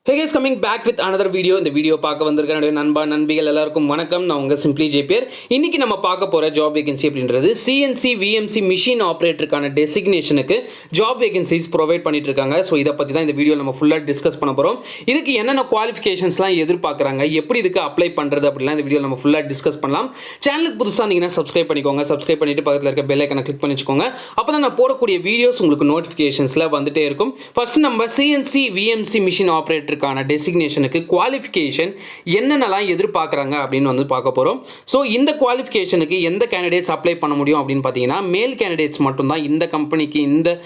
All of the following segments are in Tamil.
Hey guys, coming back with another video. இந்த வீடியோ பார்க்க வந்திருக்க நண்பா நண்பிகள் எல்லாருக்கும் வணக்கம். நான் உங்க சிம்பிளி ஜேபியர். இன்னைக்கு நம்ம பார்க்க போற ஜாப் வேகன்சி அப்படின்றது CNC VMC மிஷின் ஆபரேட்டருக்கான டெசிக்னேஷனுக்கு ஜாப் வேகன்சிஸ் ப்ரொவைட் பண்ணிட்டு இருக்காங்க. ஸோ இதை பற்றி தான் இந்த வீடியோ நம்ம ஃபுல்லாக டிஸ்கஸ் பண்ண போகிறோம். இதுக்கு என்னென்ன குவாலிஃபிகேஷன்ஸ்லாம் எதிர்பார்க்குறாங்க, எப்படி இதுக்கு அப்ளை பண்ணுறது அப்படிலாம் இந்த வீடியோ நம்ம ஃபுல்லாக டிஸ்கஸ் பண்ணலாம். சேனலுக்கு புதுசாக இருந்தீங்கன்னா சப்ஸ்கிரைப் பண்ணிக்கோங்க. சப்ஸ்கிரைப் பண்ணிட்டு பக்கத்தில் இருக்க பெல் ஐக்கனை கிளிக் பண்ணி வச்சுக்கோங்க. அப்போ தான் நான் போடக்கூடிய வீடியோஸ் உங்களுக்கு நோட்டிஃபிகேஷன்ஸில் வந்துட்டே இருக்கும். ஃபர்ஸ்ட் நம்ம CNC VMC மிஷின் ஆபரேட்டர் டெசிக்னேஷனுக்கு குவாலிஃபிகேஷன் என்னென்னலாம் எதிர்பார்க்குறாங்க அப்படின்னு வந்து பார்க்க போகிறோம். ஸோ இந்த குவாலிஃபிகேஷனுக்கு எந்த கேண்டிடேட்ஸ் அப்ளை பண்ண முடியும் அப்படின்னு பார்த்தீங்கன்னா, மேல் கேண்டிடேட்ஸ் மட்டும்தான் இந்த கம்பெனிக்கு இந்த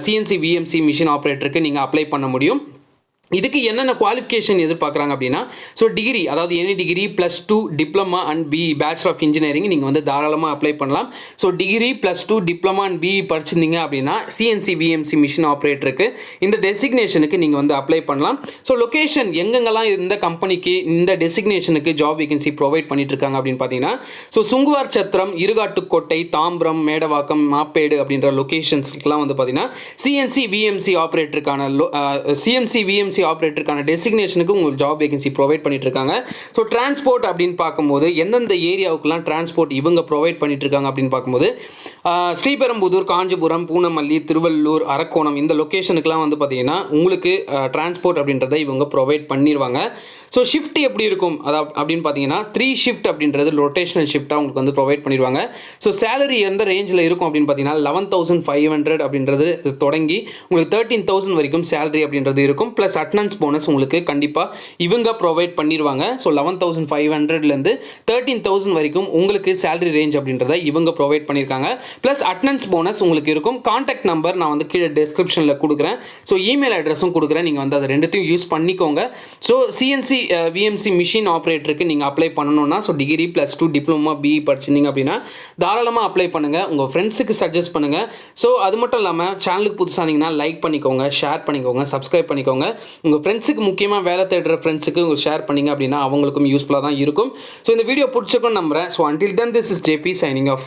CNC VMC மிஷின் ஆப்ரேட்டருக்கு நீங்கள் அப்ளை பண்ண முடியும். இதுக்கு என்னென்ன குவாலிஃபிகேஷன் எதிர்பார்க்குறாங்க அப்படின்னா, ஸோ டிகிரி, அதாவது any degree +2 diploma and BE bachelor of engineering நீங்கள் வந்து தாராளமாக அப்ளை பண்ணலாம். So degree +2 diploma and BE படிச்சிருந்தீங்க அப்படின்னா CNC VMC மிஷின் ஆப்ரேட்டருக்கு இந்த டெசிக்னேஷனுக்கு நீங்கள் வந்து அப்ளை பண்ணலாம். ஸோ லொக்கேஷன் எங்கெங்கெல்லாம் இந்த கம்பெனிக்கு இந்த டெசிக்னேஷனுக்கு ஜாப் வேகன்சி ப்ரொவைட் பண்ணிட்டு இருக்காங்க அப்படின்னு பார்த்தீங்கன்னா, ஸோ சுங்குவார் சத்திரம், இருகாட்டுக்கோட்டை, தாம்பரம், மேடவாக்கம், மாப்பேடு அப்படின்ற லொக்கேஷன்ஸ்க்குலாம் வந்து பார்த்தீங்கன்னா CNC VMC ஆப்ரேட்டருக்கான டெசிக்னேஷனுக்கு உங்களுக்கு ஜாப் வேகன்சி ப்ரொவைட் பண்ணிட்டு இருக்காங்க. ஸோ டிரான்ஸ்போர்ட் அப்படின்னு பார்க்கும்போது எந்தெந்த ஏரியாவுக்குலாம் டிரான்ஸ்போர்ட் இவங்க ப்ரொவைட் பண்ணிட்டு இருக்காங்க அப்படின்னு பார்க்கும்போது, ஸ்ரீபெரும்புதூர், காஞ்சிபுரம், பூனமல்லி, திருவள்ளூர், அரக்கோணம் இந்த லொக்கேஷனுக்குலாம் வந்து பார்த்தீங்கன்னா உங்களுக்கு டிரான்ஸ்போர்ட் அப்படின்றத இவங்க ப்ரொவைட் பண்ணிடுவாங்க. ஸோ ஷிஃப்ட் எப்படி இருக்கும் அப்படின்னு பார்த்தீங்கன்னா 3 ஷிஃப்ட் அப்படின்றது ரொட்டேஷனல் ஷிஃப்ட்டாக உங்களுக்கு வந்து ப்ரொவைட் பண்ணிடுவாங்க. ஸோ சேலரி எந்த ரேஞ்சில் இருக்கும் அப்படின்னு பார்த்தீங்கன்னா 11,500 அப்படின்றது தொடங்கி உங்களுக்கு 13,000 வரைக்கும் சேலரி அப்படின்றது இருக்கும். ப்ளஸ் அட்டனன்ஸ் போனஸ் உங்களுக்கு கண்டிப்பாக இவங்க ப்ரொவைட் பண்ணிடுவாங்க. ஸோ 11,500லேருந்து 13,000 வரைக்கும் உங்களுக்கு சேலரி ரேஞ்ச் அப்படின்றத இவங்க ப்ரொவைட் பண்ணியிருக்காங்க. ப்ளஸ் அட்டனன்ஸ் போனஸ் உங்களுக்கு இருக்கும். கான்டாக்ட் நம்பர் நான் வந்து கீழே டிஸ்கிரிப்ஷனில் கொடுக்குறேன். ஸோ இமெயில் அட்ரஸும் கொடுக்குறேன். நீங்கள் வந்து அதை ரெண்டுத்தையும் யூஸ் பண்ணிக்கோங்க. ஸோ CNC VMC மிஷின் ஆப்ரேட்டருக்கு நீங்கள் அப்ளை பண்ணணும்னா, ஸோ டிகிரி +2 டிப்ளமா BE படிச்சிருந்தீங்க அப்படின்னா தாராளமாக அப்ளை பண்ணுங்கள். உங்கள் ஃப்ரெண்ட்ஸுக்கு சஜஸ்ட் பண்ணுங்கள். ஸோ அது மட்டும் இல்லாமல் சேனலுக்கு புதுசாக இருந்தீங்கன்னா லைக் பண்ணிக்கோங்க, ஷேர் பண்ணிக்கோங்க, சப்ஸ்கிரைப் பண்ணிக்கோங்க. உங்கள் ஃப்ரெண்ட்ஸுக்கு, முக்கியமாக வேலை தேடுற ஃப்ரெண்ட்ஸுக்கு உங்கள் ஷேர் பண்ணிங்க அப்படின்னா அவங்களுக்கும் யூஸ்ஃபுல்லாக தான் இருக்கும். ஸோ இந்த வீடியோ பிடிச்சிருக்குன்னு நம்புகிறேன். So until then, this is JP signing off.